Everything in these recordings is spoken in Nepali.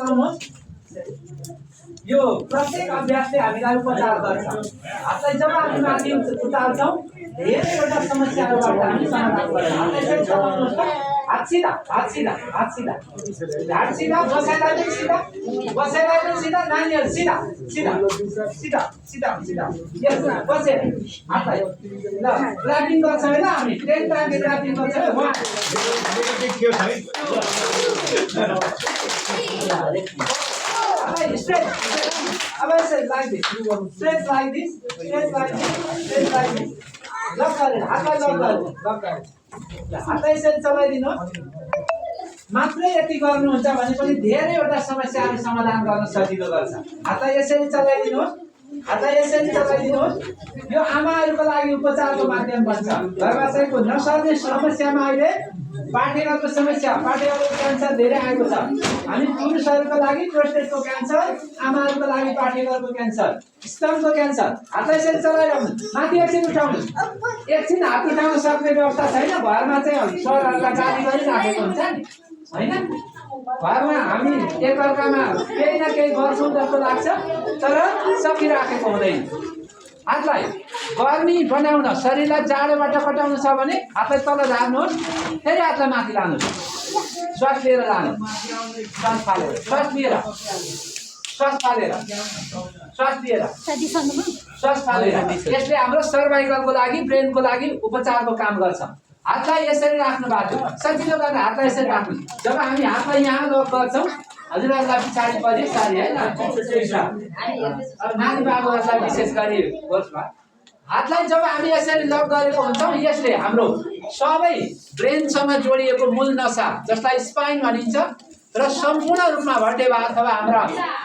चलाउनुहोस् यो प्रत्येक अभ्यासले हामीलाई उपचार गर्छ हातलाई जब हामी माथि उतार्छौँ धेरैवटा समस्याहरूबाट हामी समाधान गर्छौँ हातलाई चाहिँ चलाउनुहोस् त हात सीधा बसाइलाई पनि सीधा नानीहरू सीधा यस बसेर हातलाई ल क्ल्यापिङ गर्छ हैन हामी 10 टाइम क्ल्यापिङ गर्छ 1 straight अब ऐसे like this straight like this lock गरेर हातलाई लक गरेर ल हातलाई यसरी चलाइदिनुहोस् मात्रै यति गर्नुहुन्छ भने पनि धेरैवटा समस्याहरू समाधान गर्न सजिलो गर्छ हातलाई यसरी चलाइदिनुहोस् यो आमाहरूको लागि उपचारको माध्यम बन्छ गर्भाशयको नसर्ने समस्यामा अहिले पाठेघरको समस्या पाठेघरको क्यान्सर धेरै आएको छ हामी पुरुषहरूको लागि प्रोस्टेटको क्यान्सर आमाहरूको लागि पाठेघरको क्यान्सर स्तनको क्यान्सर हातलाई यसरी चलाइरहनु माथि एकछिन उठाउनु एकछिन हात उठाउन सक्ने व्यवस्था छैन घरमा चाहिँ सरहरूलाई गाली गरिराखेको हुन्छ नि हैन घरमा हामी एकअर्कामा केही न केही गर्छौँ जस्तो लाग्छ तर सकिराखेको हुँदैन हातलाई गर्मी बनाउन शरीरलाई जाडोबाट कटाउनु छ भने हातलाई तल झार्नुहोस् फेरि हातलाई माथि लानुहोस् श्वास लिएर लानु श्वास फालेर यसले हाम्रो सर्भाइकलको लागि ब्रेनको लागि उपचारको काम गर्छ हातलाई यसरी राख्नु भएको सजिलो गरेर हातलाई यसरी राख्नु जब हामी हातलाई यहाँ लक गर्छौँ हजुरहरूलाई पछाडि परि सारी है नानी बाबुहरूलाई विशेष गरी होस्मा हातलाई जब हामी यसरी लक गरेको हुन्छौँ यसले हाम्रो सबै ब्रेनसँग जोडिएको मूल नसा जसलाई स्पाइन भनिन्छ र सम्पूर्ण रूपमा भटेवा अथवा हाम्रा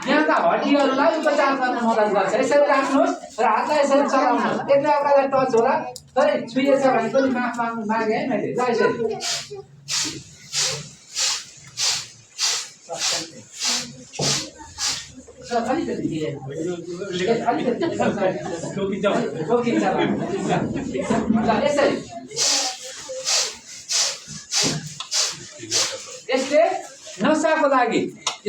यहाँका हड्डीहरूलाई उपचार गर्न मद्दत गर्छ यसरी राख्नुहोस् र हातलाई यसरी चलाउनुहोस् एकअर्कालाई टच होला तर छुइएछ भने पनि माफ मागे है मैले ल यसरी यसले नसाको लागि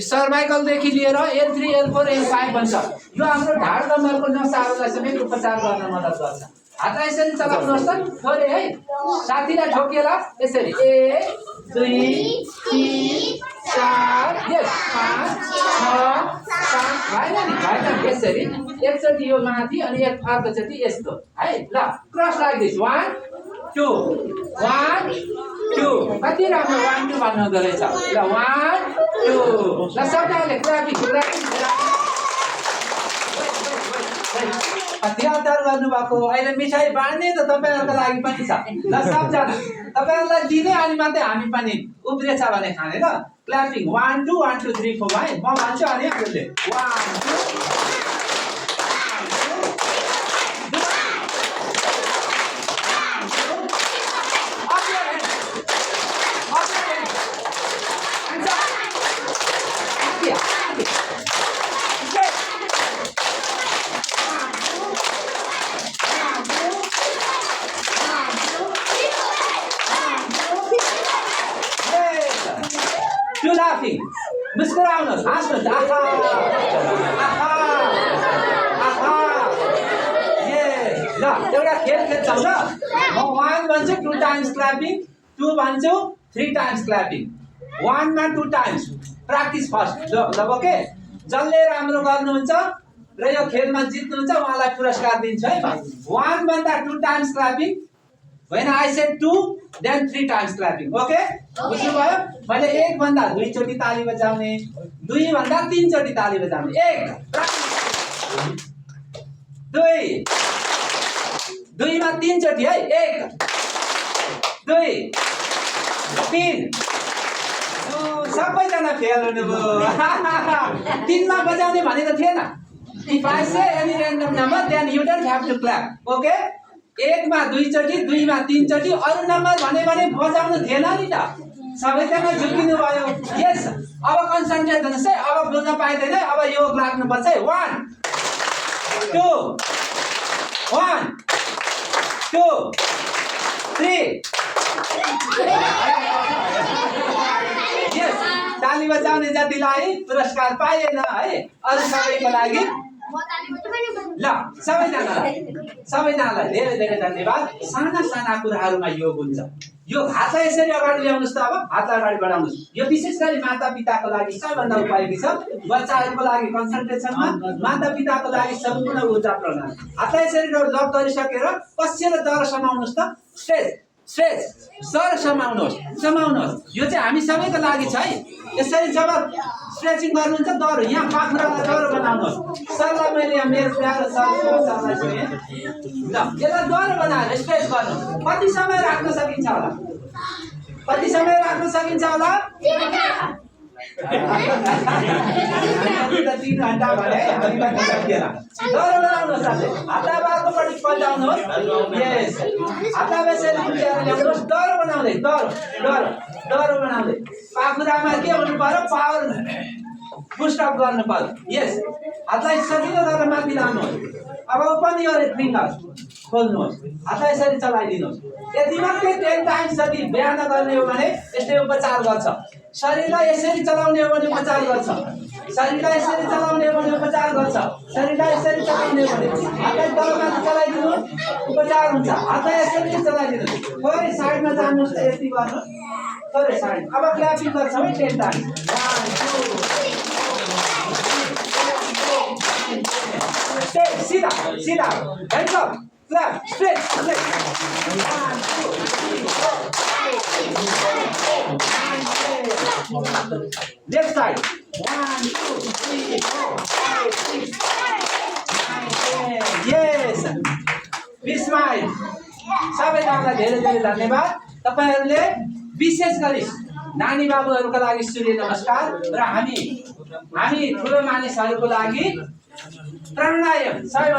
सर्भाइकलदेखि लिएर L3 L4 L5 भन्छ यो हाम्रो ढाड कम्मरको नसाहरूलाई समेत उपचार गर्न मद्दत गर्छ हातलाई यसरी चलाउनुहोस् त थोरै है साथीलाई ठोकिएला यसरी 1 2 3 4 यस 5 6 7 भएन यसरी एकचोटि यो माथि अनि अर्कोचोटि यस्तो है ल क्रस लाइक दिस 1 2 कति राम्रो 1 2 भन्नुहुँदो रहेछ ल 1 2 ल सबैले क्ल्यापिङ तिहार गर्नुभएको अहिले मिठाई बाँड्ने त तपाईँहरूको लागि पनि छ ल सबजना तपाईँहरूलाई दिने अनि मात्रै हामी पनि उब्रेछ भने खाने ल क्ल्यापिङ 1 2 1 2 3 4 है म भन्छु अनि हजुरले 1 2 laughing मुस्कुराउनुहोस् हाँस्नुहोस् आहा ल एउटा खेल खेल्छौँ ल म 1 भन्छु 2 टाइम्स क्ल्यापिङ 2 भन्छु 3 टाइम्स क्ल्यापिङ 1 मा 2 times practice first law okay जसले राम्रो गर्नुहुन्छ र यो खेलमा जित्नुहुन्छ उहाँलाई पुरस्कार दिन्छु है म 1 भन्दा 2 times clapping When I said 2, then 3 times clapping. Okay? बुझ्नुभयो? मैले 1 भन्दा 2 चोटी ताली बजाउने, 2 भन्दा 3 चोटी ताली बजाउने. 1 2 2 मा 3 चोटी है. 1 2 3 सबैजना फेल हुनुभयो. 3 मा बजाउने भनेको थिएन. If I say any random number, then you don't have to clap. Okay? 1 मा 2 चोटी 2 मा 3 चोटी अरु नम्बर भने बजाउनु थिएन नि त सबैजना झुकिनु भयो यस अब कन्सन्ट्रेट गर्नुस् है अब बोल्न पाइदैन अब यो लाग्नु पर्छ है 1 2 1 2 3 यस ताली बजाउने जतिलाई पुरस्कार पाइएन है। अरू सबैको लागि ल सबैजनालाई धेरै धेरै धन्यवाद। साना साना कुराहरूमा योग हुन्छ। यो हातलाई यसरी अगाडि ल्याउनुहोस् त। अब हातलाई अगाडि बढाउनुहोस्। यो विशेष गरी माता पिताको लागि सबैभन्दा उपयोगी छ। बच्चाहरूको लागि कन्सन्ट्रेसनमा, माता पिताको लागि सम्पूर्ण ऊर्जा प्रदान। हातलाई यसरी लक गरिसकेर पछिल्लो दर समाउनुहोस् त। स्ट्रेच स्ट्रेच सर समाउनुहोस् समाउनुहोस्। यो चाहिँ हामी सबैको लागि छ है। यसरी जब स्ट्रेचिङ गर्नुहुन्छ दर यहाँ पाखुरालाई दर बनाउनुहोस्। सरलाई मैले यहाँ मेरो प्यारो सरलाई सुने ल यसलाई दर बनाएर स्ट्रेच गर्नु। कति समय राख्न सकिन्छ होला? कति समय राख्न सकिन्छ होला? 3 घण्टा भने हामी पनि सकिएन। दर बनाउनुहोस्। हातैबाटपट्टि पल्टाउनुहोस्। यस हातैबाट यसरी उठाएर ल्याउनुहोस्। दर बनाउँदै दर दर दर बनाउँदै पाखुरामा के हुनु पर्यो? पावर बुस्ट अप गर्नु पर्यो। यस हातलाई सजिलो गरेर माथि लानुहोस्। अब ओपन योर फिङ्गर्स खोल्नुहोस्। हातलाई यसरी चलाइदिनुहोस्। यदि मात्रै 10 टाइम्स जति बिहान गर्ने हो भने यस्तै उपचार गर्छ। शरीरलाई यसरी चलाउने हो भने उपचार गर्छ। शरीरलाई यसरी चलाउने हो भने उपचार गर्छ। शरीरलाई यसरी चलाउने हो भने हातलाई तलमाथि चलाइदिनुहोस् उपचार हुन्छ। हातलाई यसरी चलाइदिनुहोस्। थोरै साइडमा जानुहोस् त यति गर्नुहोस्। थोरै साइड। अब क्ल्यापिङ गर्छौँ है 10 टाइम्स। 1 2 सीधा सीधा hands up clap stretch stretch 1 2 left side 1 2 3 4 5 6 yes be smile. सबैजनालाई धेरै धेरै धन्यवाद। तपाईहरुले विशेष गरी नानी बाबुहरुको लागि सूर्य नमस्कार र हामी ठुलो मानिसहरुको लागि प्राणायाम सबैभन्दा